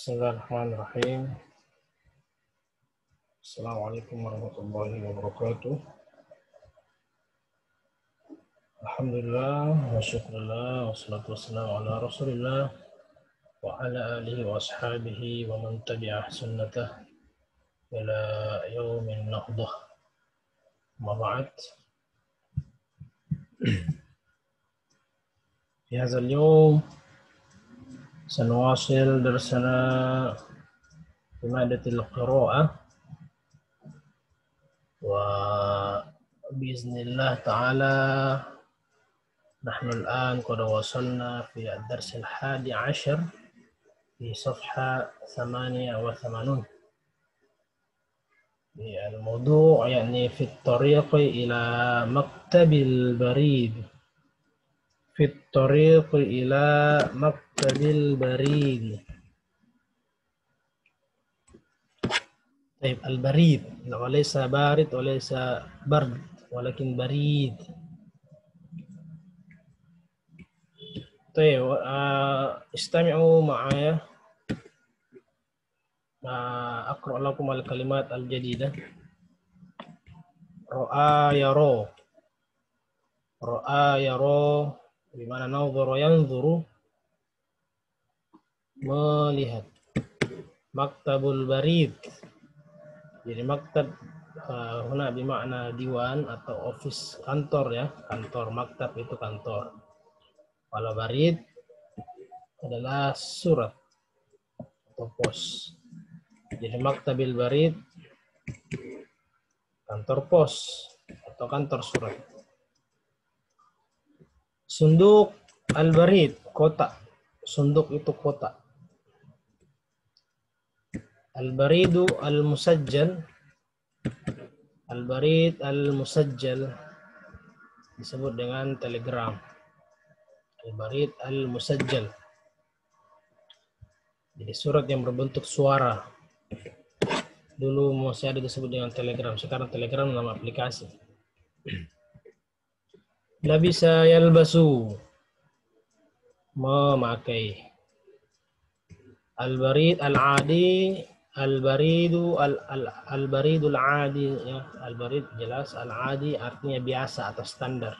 Bismillahirrahmanirrahim. Assalamualaikum warahmatullahi wabarakatuh. Alhamdulillah, wa syukurillah, wa salatu wassalamu ala rasulillah, wa ala alihi wa ashabihi wa man tabi'ah sunnatah ila yaumin naqdah. Ma ba'd. Fi hadzal yawm سنواصل درسنا في مادة القراءة وبإذن الله تعالى نحن الآن قد وصلنا في الدرس 11 في صفحة 88. الموضوع يعني في الطريق إلى مكتب البريد. في الطريق إلى مكتب البريد. طيب البريد وليس بارد وليس برد ولكن بريد. طيب استمعوا معي. أقرأ لكم الكلمات الجديدة. رأى يرى. رأى يرى بمعنى نظر ينظر melihat. Maktabul barid. Jadi maktab huna bermakna diwan atau office, kantor ya, kantor. Maktab itu kantor. Kalau barid adalah surat atau pos. Jadi maktabil barid kantor pos atau kantor surat. Sunduk al-barid, kotak. Sunduk itu kotak. Al-baridu al-musajjal. Al-barid al-musajjal disebut dengan telegram. Al-barid al-musajjal. Jadi surat yang berbentuk suara. Dulu masih ada disebut dengan telegram. Sekarang telegram nama aplikasi. Labisa yalbasu, memakai. Al-barid al-adi, al-baridu al-baridul adi ya. Al-barid jelas, al-adi artinya biasa atau standar.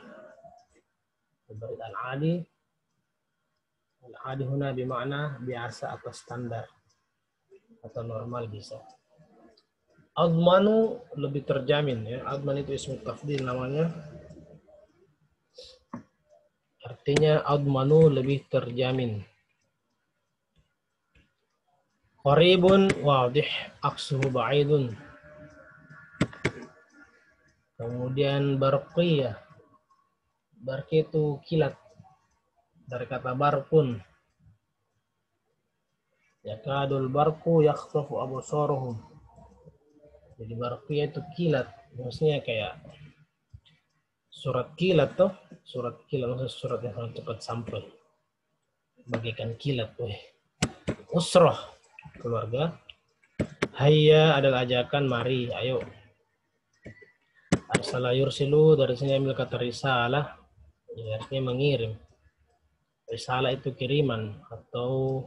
Al-barid al-adi, al-adi huna bermakna biasa atau standar atau normal bisa. Admanu lebih terjamin ya. Adman itu ismu tafdil namanya. Artinya admanu lebih terjamin. Qaribun wadih aksuhu ba'idun. Kemudian barqiyah. Barqi itu kilat. Dari kata barqun. Yakadul barqu yakhtafu absaruhum. Jadi barqiyah itu kilat. Maksudnya kayak surat kilat toh. Surat kilat maksudnya surat yang sangat cepat sampai. Bagaikan kilat. Usroh. Keluarga. Hayya adalah ajakan, mari, ayo. Arsala yursilu, dari sini ambil kata risalah, ya, artinya mengirim. Risalah itu kiriman atau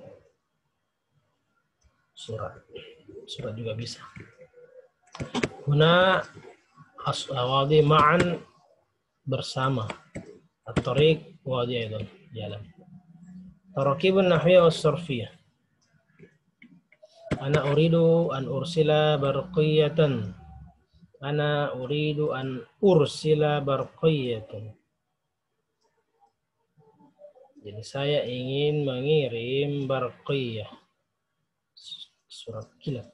surat. Surat juga bisa. Huna wadi ma'an, bersama. At-tariq wadi itu jalan. Tarakibun nahwiyah was-sarfiyah. Ana uridu an ursila barqiyatan. Ana uridu an ursila barqiyatan. Jadi saya ingin mengirim barqiyah. Surat kilat.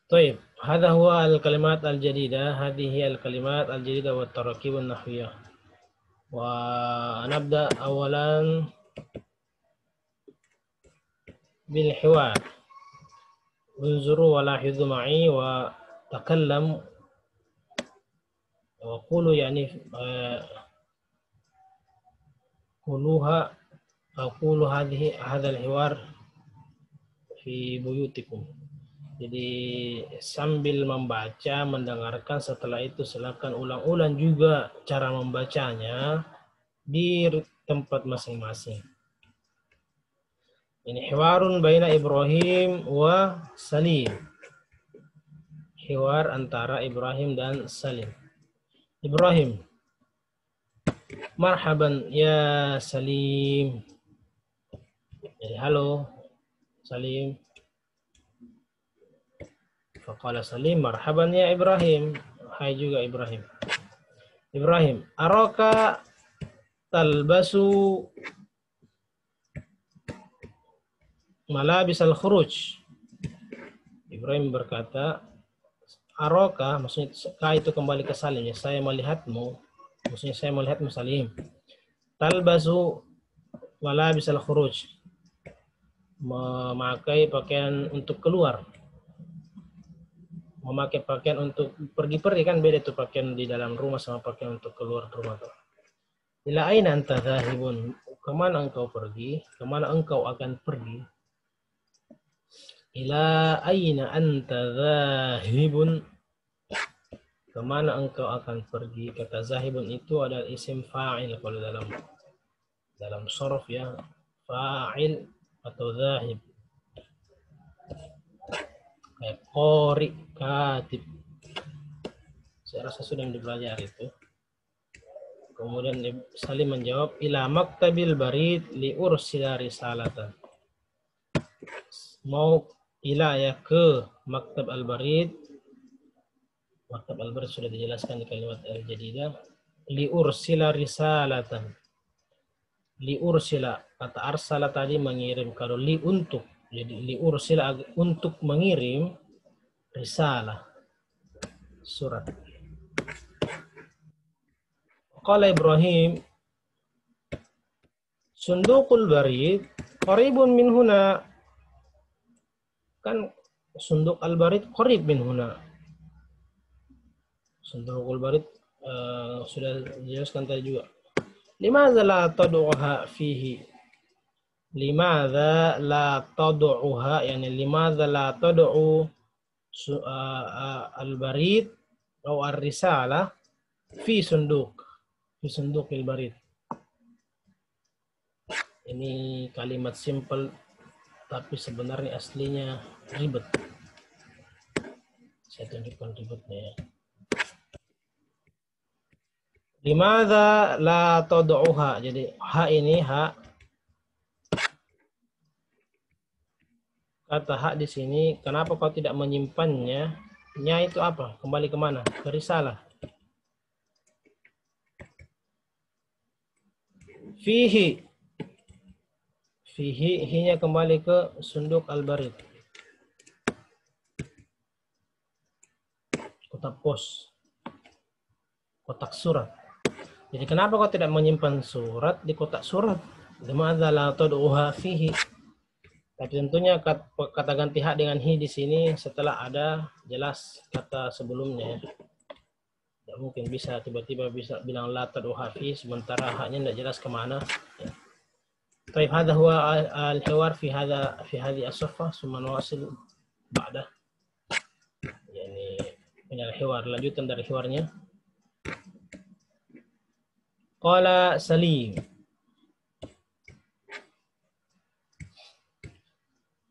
طيب هذا هو الكلمات الجديدة. هذه هي الكلمات الجديدة والتراكيب النحوية. ونبدأ أولا بالحوار. انظروا ولاحظوا معي وتكلم وقولوا يعني قولوها أو قولوا هذا الحوار في بيوتكم. Jadi sambil membaca, mendengarkan, setelah itu silakan ulang-ulang juga cara membacanya di tempat masing-masing. Ini hiwarun baina Ibrahim wa Salim. Hiwar antara Ibrahim dan Salim. Ibrahim, marhaban ya Salim. Jadi halo Salim. Faqala Salim, marhaban ya Ibrahim. Hai juga Ibrahim. Ibrahim, araka talbasu malabis al-khuruj. Ibrahim berkata, aroka, maksudnya ka itu kembali ke Salim, ya, saya melihatmu, maksudnya saya melihatmu Salim. Talbasu malabis al-khuruj, memakai pakaian untuk keluar. Memakai pakaian untuk pergi-pergi, kan beda tuh pakaian di dalam rumah sama pakaian untuk keluar rumah tuh. Ila aina anta dhahibun? Kemana engkau pergi? Kemana engkau akan pergi? Ila aina anta dhahibun? Kemana engkau akan pergi? Kata zahibun itu adalah isim fa'il kalau dalam shorof ya, fa'il atau zahib. Kayak qori, katib. Saya rasa sudah dipelajari itu. Kemudian Salim menjawab, ila maktabil barid li ursila risalatan. Mau ila ya ke maktab al-barid. Maktab al-barid sudah dijelaskan di kalimat al-jadidah. Li ursila risalatan. Li ursila, kata arsala tadi mengirim. Kalau li untuk, jadi li ursila untuk mengirim risalah, surat. Qala Ibrahim, sundukul barid qaribun min huna. Kan sunduk al-barid qarib min huna. Sundukul barid sudah dijelaskan tadi juga. Limadza la tad'uha fihi? Limadza la tad'uha, yani limadza la tad'u al-barid atau ar-risalah fi sunduk al-barid. Ini kalimat simple tapi sebenarnya aslinya ribet. Saya tunjukkan ribetnya ya. Limadza la tad'uha? Jadi ha ini ha. Kata hak di sini, kenapa kau tidak menyimpannya? Nya itu apa? Kembali kemana? Ke risalah. Fihi. Fihi, hinya kembali ke sunduk al-barid. Kotak pos. Kotak surat. Jadi kenapa kau tidak menyimpan surat di kotak surat? Limadza la tad'uha fihi? Tapi tentunya kata ganti hak dengan hi di sini setelah ada jelas kata sebelumnya. Tidak mungkin bisa tiba-tiba bisa bilang la tad'uha fi sementara haknya tidak jelas kemana. Ya. Baik, هذا هو الحوار في هذه الصفحة ثم نواصل بعده. Yani ini al-hiwar, lanjutan dari hiwarnya. Qala Salim,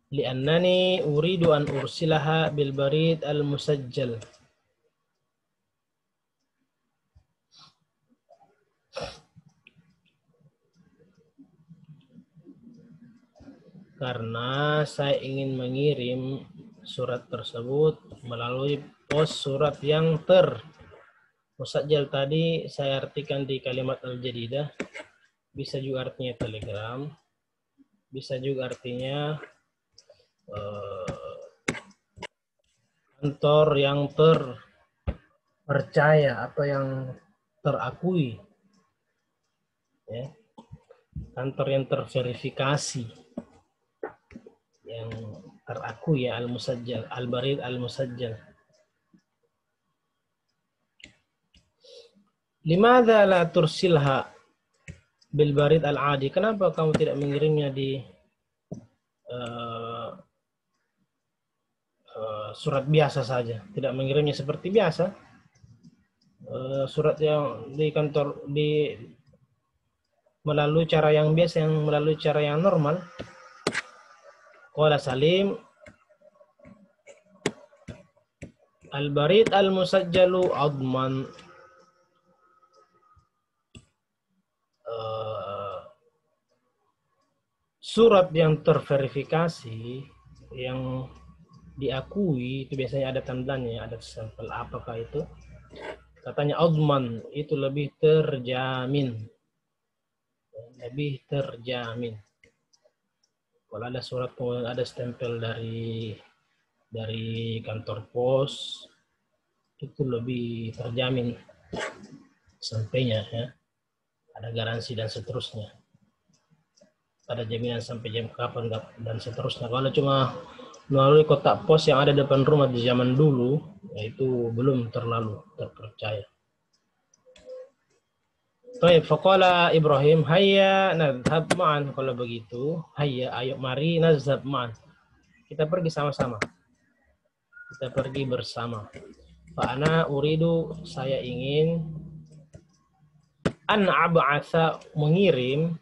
li'annani uridu an ursilaha bil barid al-musajjal. Karena saya ingin mengirim surat tersebut melalui pos surat yang musajjal tadi saya artikan di kalimat al-jadidah. Bisa juga artinya telegram. Bisa juga artinya kantor yang terpercaya atau yang terakui. Ya. Kantor yang terverifikasi. Yang terakui ya, al-musajjal, al-barid al-musajjal. Limadza la tursilha bil barid al-adi? Kenapa kamu tidak mengirimnya di surat biasa saja? Tidak mengirimnya seperti biasa. Surat yang di kantor melalui cara yang biasa, yang melalui cara yang normal. Qala Salim, al-barid al-musajjalu adman. Surat yang terverifikasi, yang diakui, itu biasanya ada tandanya, ada sampel apakah itu. Katanya adman, itu lebih terjamin. Lebih terjamin. Kalau ada surat, ada stempel dari kantor pos, itu lebih terjamin sampainya, ya. Ada garansi dan seterusnya. Ada jaminan sampai jam kapan dan seterusnya. Kalau cuma melalui kotak pos yang ada depan rumah di zaman dulu, yaitu belum terlalu terpercaya. Baik, faqala Ibrahim, hayya nadhhab ma'an. Kalau begitu, hayya, ayo mari nazhab ma'an. Kita pergi sama-sama. Kita pergi bersama. Fa'ana uridu, saya ingin an ab'atha, mengirim.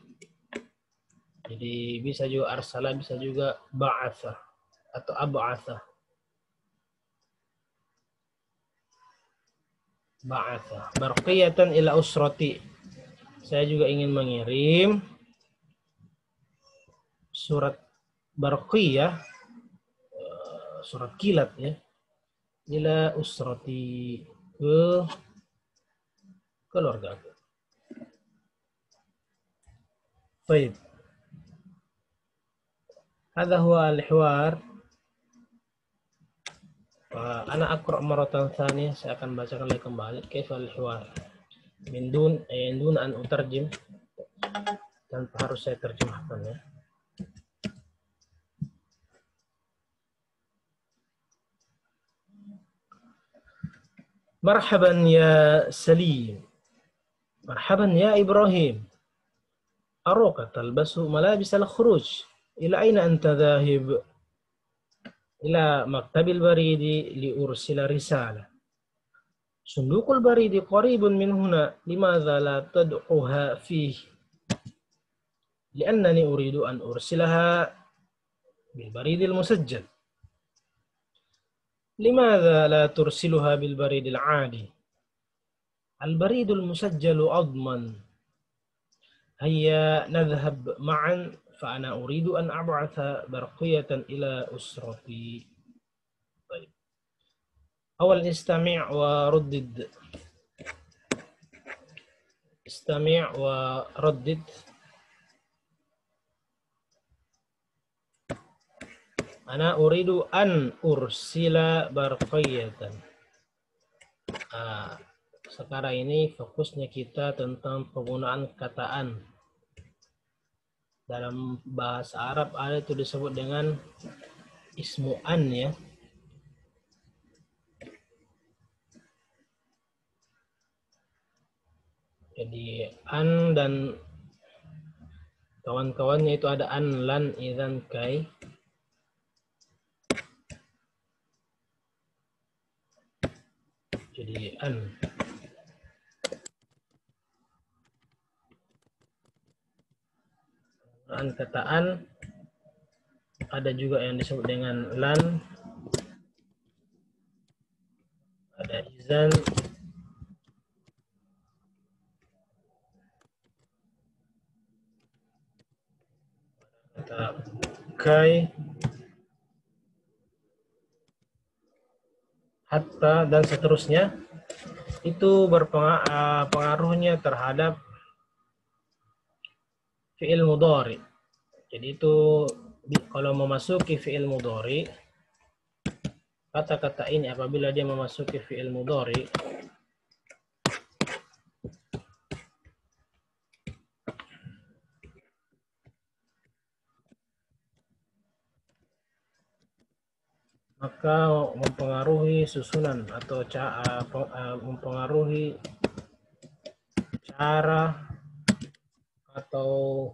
Jadi bisa juga arsala, bisa juga ba'atha atau ab'atha. Ba'atha barqiyatan ila usrati. Saya juga ingin mengirim surat barqiyah, surat kilat, ya, ila usrati, ke keluarga. Baik. Hadha huwa al-hiwar. Ana aqra' maratan tsaniyah, saya akan bacakan lagi kembali. Kaifa al-hiwar min dun an utarjim, tanpa harus saya terjemahkan, ya. Marhaban ya Salim, marhaban ya Ibrahim, aruka talbasu malabis al-khuruj, ila aina anta dhahib? Ila maktabil baridi liursila risala. Sundukul baridi qaribun min huna, limadha la tad'uha fihi? Liannani uridu an ursilaha bil baridil musajjal. Limadha la tursiluha bil baridil 'adi? Al baridul musajjalu adman. Hayya nadhhab ma'an, fa ana uridu an ab'atha barqiyatan ila usrati. Baik. Awal istami' wa raddid. Istami' wa raddid. Ana uridu an ursila barqiyatan. Sekarang ini fokusnya kita tentang penggunaan kata an. Dalam bahasa Arab ada itu disebut dengan ismu an, ya. Jadi an dan kawan-kawannya itu ada an, lan, idzan, kai. Jadi an. Kata an ada juga yang disebut dengan lan, ada idzan, kata kai, hatta, dan seterusnya. Itu berpengaruhnya terhadap fi'il mudhari. Jadi itu kalau memasuki fi'il mudhari, kata-kata ini apabila dia memasuki fi'il mudhari, maka mempengaruhi susunan atau mempengaruhi cara atau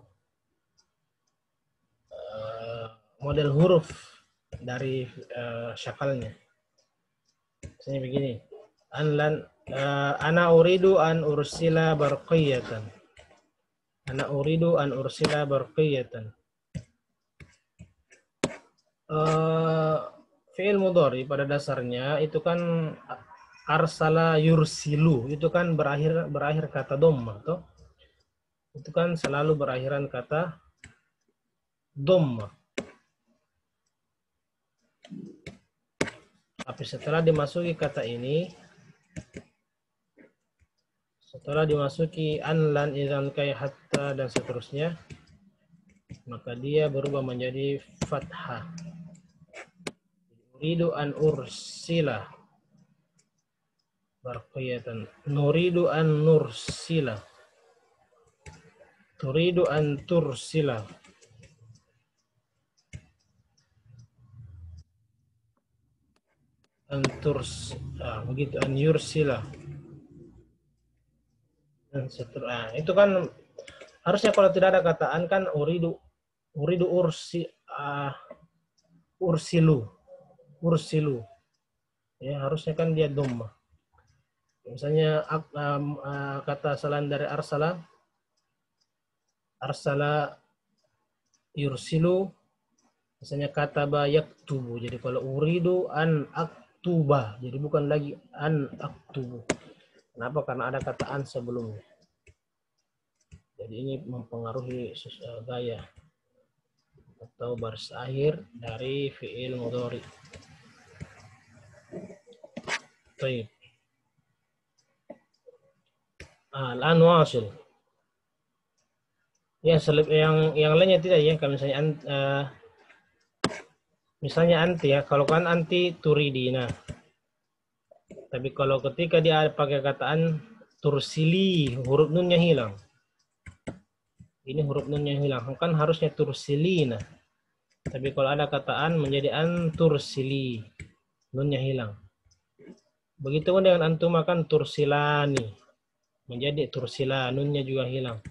model huruf dari syakalnya. Misalnya begini, ana uridu an ursila barqiyatan. Ana uridu an ursila barqiyatan. Fi'il mudhari pada dasarnya itu kan arsala yursilu, itu kan berakhir kata dhamma toh. Itu kan selalu berakhiran kata dhamma. Tapi setelah dimasuki kata ini, setelah dimasuki an, lan, idzan, kai, hatta dan seterusnya, maka dia berubah menjadi fathah. Uridu an ursila barqiyatan. Nuridu an nursila. Turidu an tursila. Begitu, an yursila. Dan seterusnya. Itu kan harusnya kalau tidak ada kataan kan uridu ursilu. Ya, harusnya kan dia dhamma. Misalnya kata selain dari arsala yursilu, misalnya kataba yaktubu. Jadi kalau uridu an aktuba, jadi bukan lagi an aktubu. Kenapa? Karena ada kata an sebelumnya. Jadi ini mempengaruhi gaya atau baris akhir dari fi'il mudhari. Baik. Al-an wasil. Ya, yang lainnya tidak ya. Kalau misalnya anti ya, kalau kan anti turidina. Tapi kalau ketika dia pakai kataan tursili, huruf nunnya hilang. Ini huruf nunnya hilang. Kan harusnya tursilina. Tapi kalau ada kataan menjadi an tursili, nunnya hilang. Begitu pun dengan antum akan tursilani, menjadi tursila, nunnya juga hilang.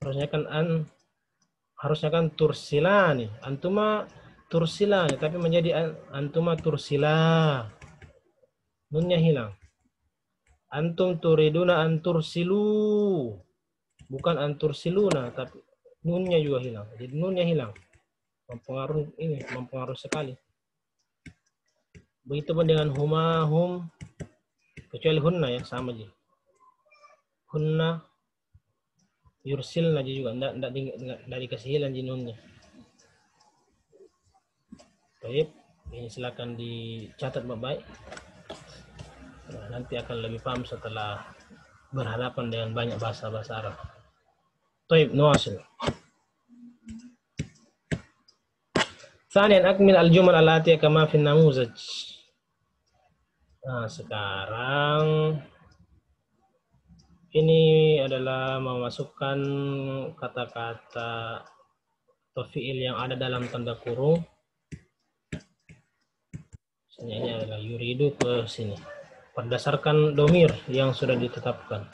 Harusnya kan tursilani, antuma tursilani, tapi menjadi antuma tursila, nunnya hilang. Antum turiduna an tursilu, bukan an tursiluna, tapi nunnya juga hilang. Jadi nunnya hilang, mempengaruhi sekali. Begitu pun dengan huma, hum, kecuali hunna ya, sama aja. Hunna, yursilna juga, enggak dikasih hilang jinunnya. Baik, ini silakan dicatat baik-baik. Nah, nanti akan lebih paham setelah berhadapan dengan banyak bahasa-bahasa Arab. Baik, nuwasil. Thaniyan akmil al-jumal allati kama fi namuzaj. Nah, sekarang ini adalah memasukkan kata-kata atau fiil yang ada dalam tanda kurung. Misalnya ini adalah yuridu ke sini. Berdasarkan domir yang sudah ditetapkan.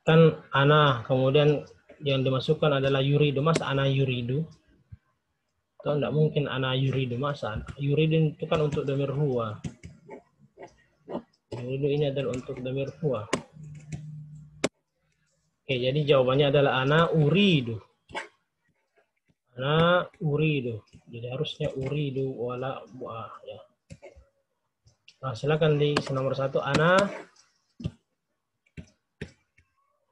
Kan ana, kemudian yang dimasukkan adalah yuridu. Masa ana yuridu? Atau tidak mungkin ana yuridu, masa yuridu itu kan untuk domir huwa. Yuridu ini adalah untuk domir huwa. Oke, jadi jawabannya adalah ana uridu. Ana uridu. Jadi harusnya uridu wala buah ya. Nah, silakan di nomor 1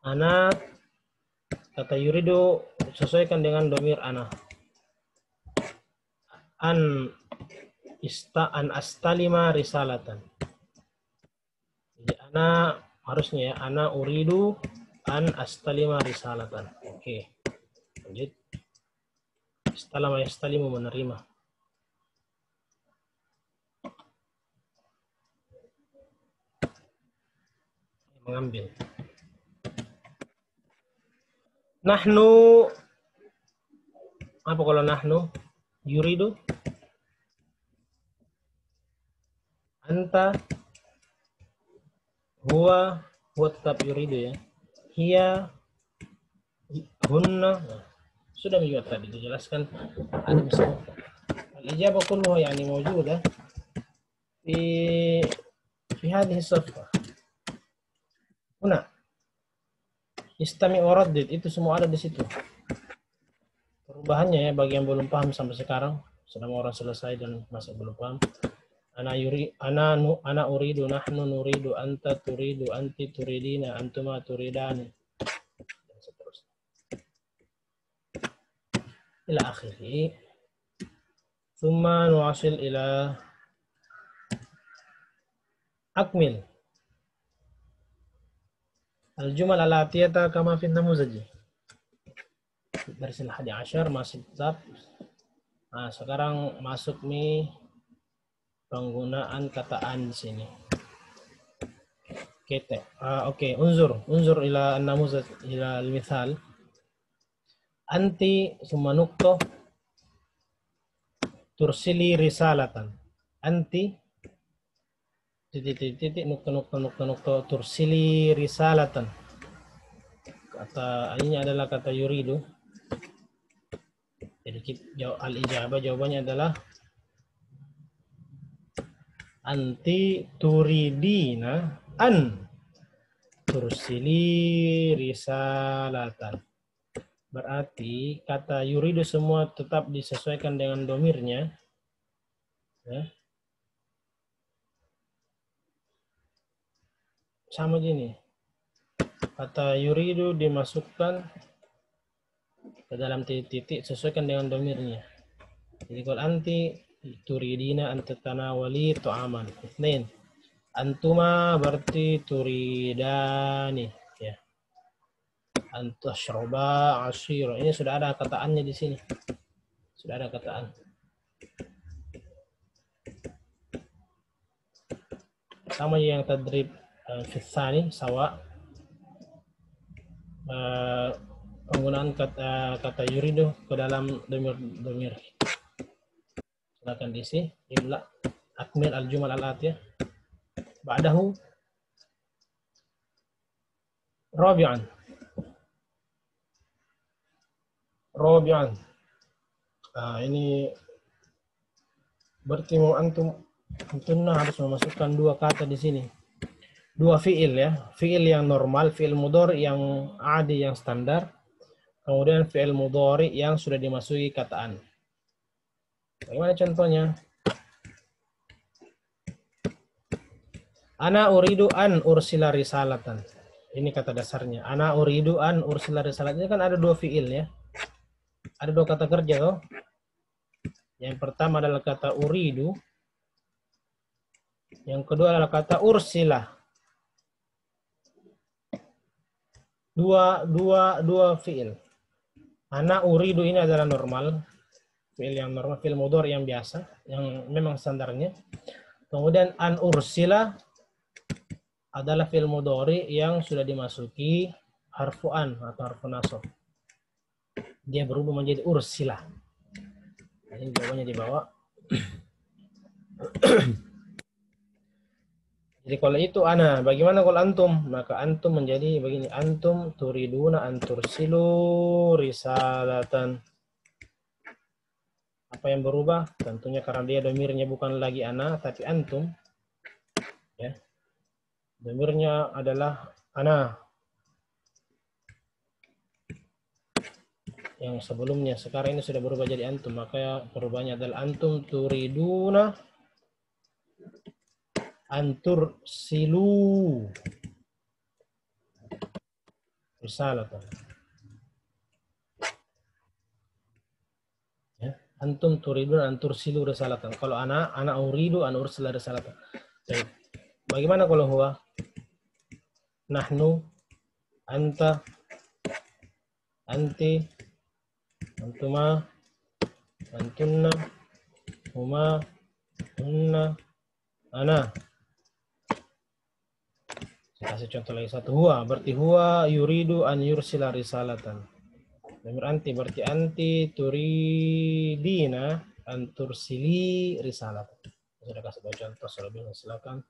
ana kata yuridu sesuaikan dengan domir ana. An astalima risalatan. Jadi ana harusnya ya, ana uridu an astalima risalatan. Oke. Lanjut. Istalama yastalimu, menerima. Mengambil. Nahnu, apa kalau nahnu? Yuridu. Anta. Huwa tetap yuridu ya. Hiya, hunna. Nah, sudah juga tadi dijelaskan. Ada misalnya. Al-ijabah kulluha yani mawjudah fi hadhihi as-safha. Huna. Istami waraddid, itu semua ada di situ. Perubahannya ya bagi yang belum paham sampai sekarang, selama orang selesai dan masih belum paham. Ana uridu, nahnu nuridu, anta turidu, anti turidina, antuma turidani. Dan seterusnya. Ila akhirih. Thumma nuwasil ila akmil. Al-jumal al-atiyata kama fi namuzaji. Darsil 11 masih tetap. Nah, sekarang masuk nih penggunaan kata an di sini. Oke, unzur ila namuzaj ila al-mithal. Anti summa nukto tursili risalatan. Anti titik nukto tursili risalatan. Kata ini adalah kata yuridu. Jadi al-ijabah jawabannya adalah anti turidina an tursili risalatan. Berarti kata yuridu semua tetap disesuaikan dengan domirnya. Ya. Sama gini. Kata yuridu dimasukkan ke dalam titik sesuaikan dengan domirnya. Jadi kalau anti turidina antatanawali tu'aman. Itsnain. Antuma berarti turidani, ya. Antashroba asyira. Ini sudah ada kataannya di sini. Sudah ada kataan. Sama yang tadrib fitsani sawa. Penggunaan kata yuridu ke dalam domir. Silakan diisi. Imla akmil al-jumal al-atiyah. Ba'dahu rabi'an. Ini berarti antunna harus memasukkan dua kata di sini. Dua fiil ya. Fiil yang normal, fiil mudhari yang adi yang standar. Kemudian fiil mudhari yang sudah dimasuki kataan. Bagaimana contohnya? Ana uridu an ursila risalatan. Ini kata dasarnya. Ana uridu an ursila risalatan. Ini kan ada dua fiil ya. Ada dua kata kerja toh. Yang pertama adalah kata uridu. Yang kedua adalah kata ursila. Dua fiil. Ana uridu ini adalah normal. Fiil yang normal, fiil mudhari yang biasa, yang memang standarnya. Kemudian an ursila adalah fiil mudhari yang sudah dimasuki harfu an atau harfu nasab. Dia berubah menjadi ursila. Ini jawabannya di bawah. Jadi kalau itu ana, bagaimana kalau antum? Maka antum menjadi begini, antum turiduna an tursilu risalatan. Apa yang berubah? Tentunya karena dia domirnya bukan lagi ana, tapi antum. Ya. Domirnya adalah ana. Yang sebelumnya, sekarang ini sudah berubah jadi antum. Maka perubahannya adalah antum turiduna antur silu risalatan. Ya. Antum turidun antur silu risalatan. Kalau ana uridu an ursila risalatan. Baik. Bagaimana kalau huwa? Nahnu, anta, anti, antuma, antunna, huma, hunna, ana. Saya kasih contoh lagi satu. Huwa, berarti huwa yuridu an yursila risalatan. Domir anti, berarti anti turidina an tursili risalatan. Saya kasih contoh selebihnya, silakan.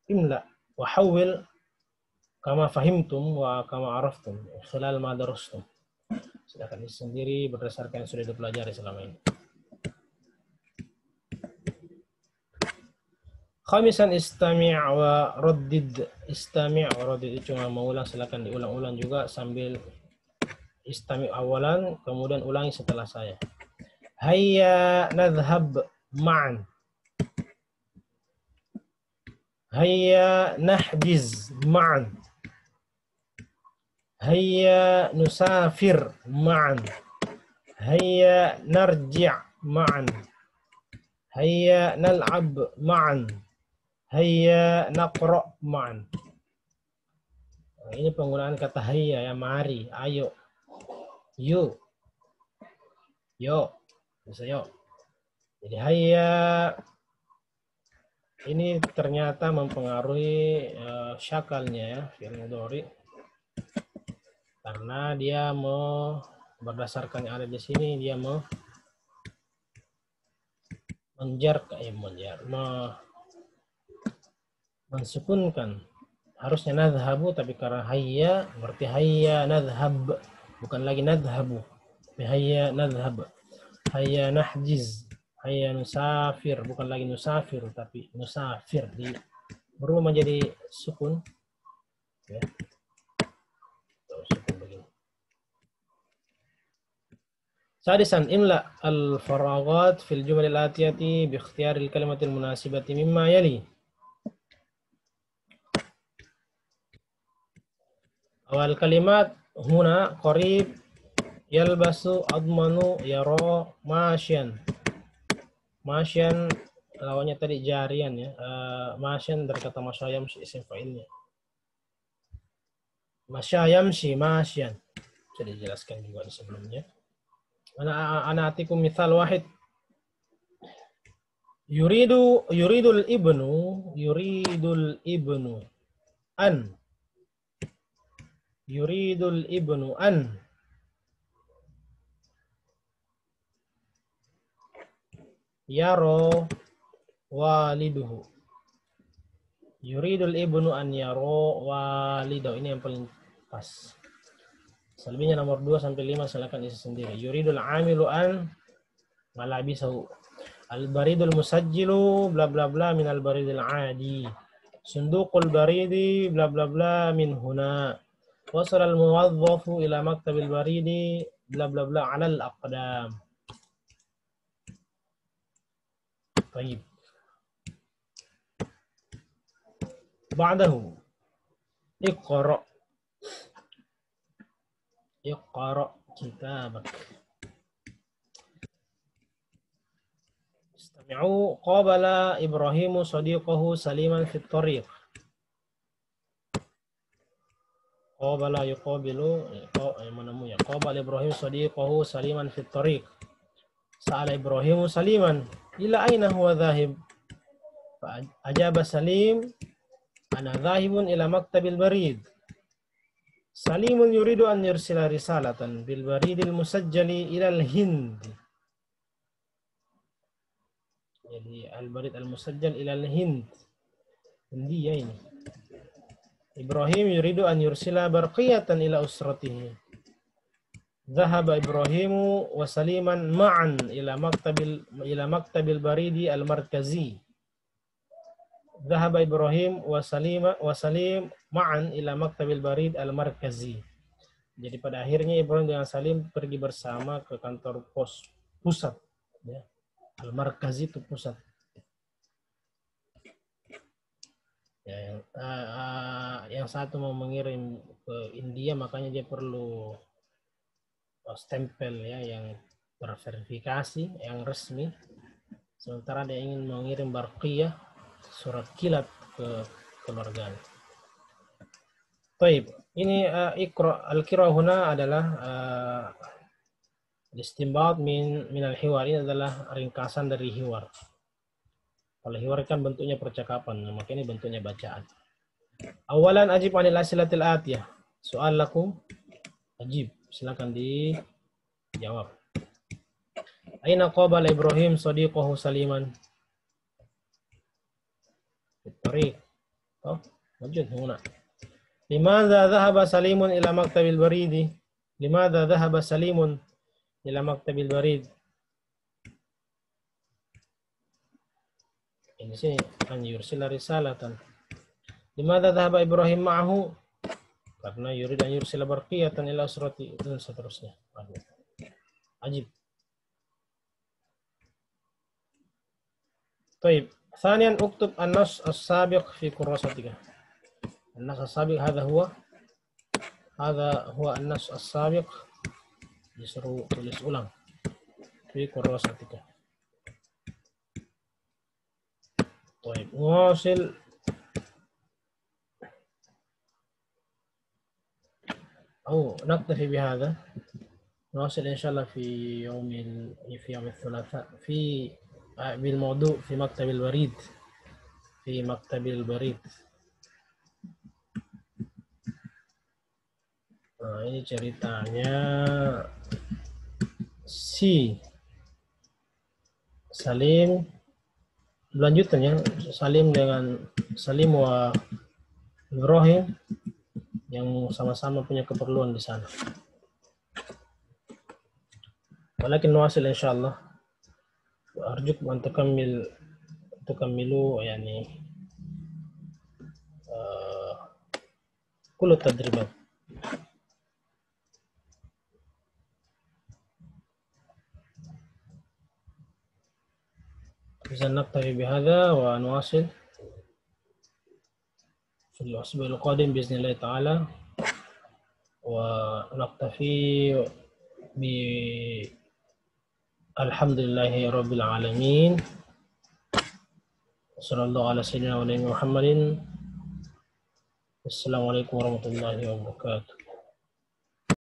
Imla, wa hawil kama fahimtum wa kama araftum khilal ma darustum. Silakan isi sendiri berdasarkan yang sudah dipelajari selama ini. Khamisan istami' wa raddid. Istami' wa raddid itu cuma mau ulang, silakan diulang-ulang juga sambil istami' awalan, kemudian ulangi setelah saya. Hayya nadhhab ma'an. Hayya nahjiz ma'an. Hayya nusafir ma'an. Hayya narji' ma'an. Hayya nal'ab ma'an. Hayya naqra' ma'an. Nah, ini penggunaan kata hayya ya, mari, ayo, yuk, yo, bisa yo. Jadi hayya ini ternyata mempengaruhi syakalnya ya, fi'il mudhari, karena dia berdasarkan yang ada di sini dia mensukunkan. Harusnya nadhabu, tapi karena hayya berarti hayya nadhhab, bukan lagi nadhabu. Hayya nadhhab, hayya nahjiz, hayya nusafir, bukan lagi nusafir tapi nusafir, berubah menjadi sukun ya. Sukun begini. Sadisan imla al-faraghat fil jumal al-atiyati bi ikhtiyari al-kalimati al-munasibati mimma yali. Awal kalimat huna qarib, yalbasu, admanu, yara, masyan. Masyan lawannya tadi jarian ya. Masyan dari kata masyayamshi, isim fa'ilnya. Masyayamshi, masyan. Sudah dijelaskan juga di sebelumnya. Ana atikum mithal wahid. Yuridul ibnu an. Yuridul ibnu an yaro waliduhu. Yuridul ibnu an yaro walidahu. Ini yang paling pas. Selebihnya nomor 2 sampai 5 silakan isi sendiri. Yuridul amilu an malabisahu. Al-baridul musajjilu bla bla bla min al-baridil adi. Sunduqul baridi bla bla bla min huna. Wasal al-muwadzafu ila maktabil baridi bla bla bla ala al-aqdam. Baik. Ba'dahu iqra. Iqra kitabak. Istami'u qabala Ibrahimu sadiqahu Saliman fit tariq. Qabala yuqabilu, menemui ya. Qabala Ibrahim sadiqahu Saliman fit tariq. Sa'ala Ibrahimu Saliman ila aina huwa dhahib? Fa ajaba Salim ana dhahibun ila maktabil barid. Salimun yuridu an yursila risalatan bil baridil musajjali ila al-Hind. Jadi al-barid al-musajjal ila al-Hind. India ini. Ibrahim yuridu an yursila barqiyatan ila usratihi. Dhahaba Ibrahimu wa Saliman ma'an ila maktabil baridi al-markazi. Dhahaba Ibrahim wa Salim ma'an ila maktabil barid al-markazi. Jadi pada akhirnya Ibrahim dengan Salim pergi bersama ke kantor pos pusat ya. Al-markazi itu pusat. Ya, yang satu mau mengirim ke India, makanya dia perlu stempel ya yang terverifikasi, yang resmi. Sementara dia ingin mengirim barqiyah, surat kilat ke keluarganya. Baik, ini al-qira huna adalah istinbat min al-hiwar. Ini adalah ringkasan dari hiwar. Kalau hiwar kan bentuknya percakapan, maka ini bentuknya bacaan. Awalan ajib anil asilatil atiyah. Soal laku ajib, silakan dijawab. Aina qabala Ibrahim sadiqahu Saliman? Tariq. Oh, wajud huna. Limadha dhahaba Salimun ila maktabil baridi? Limadha dhahaba Salimun ila maktabil barid? Ini sini an yursila risalatan. Limadza dhahaba Ibrahim ma'ahu? Karena yurid an yursila barqiyatan ila usrati dan seterusnya. Ajib. طيب ثانيا اكتب النص السابق في كراستك. النص السابق هذا هو النص السابق. Disuruh tulis ulang في كراستك. طيب نواصل. أو نكتفي بهذا. نواصل إن شاء الله في يوم الثلاثاء بالموضوع في مكتب البريد. Nah, ini ceritanya si Salim, lanjutannya Salim dengan Salim wa Ibrahim yang sama-sama punya keperluan di sana. Walakin nuwasil insyaallah. أرجوكم أن تكملوا يعني كل التدريبات. إذا نكتفي بهذا ونواصل في الأسبوع القادم بإذن الله تعالى، ونكتفي Alhamdulillahi Rabbil Alamin. Sallallahu ala sayyidina wa Muhammadin. Assalamualaikum warahmatullahi wabarakatuh.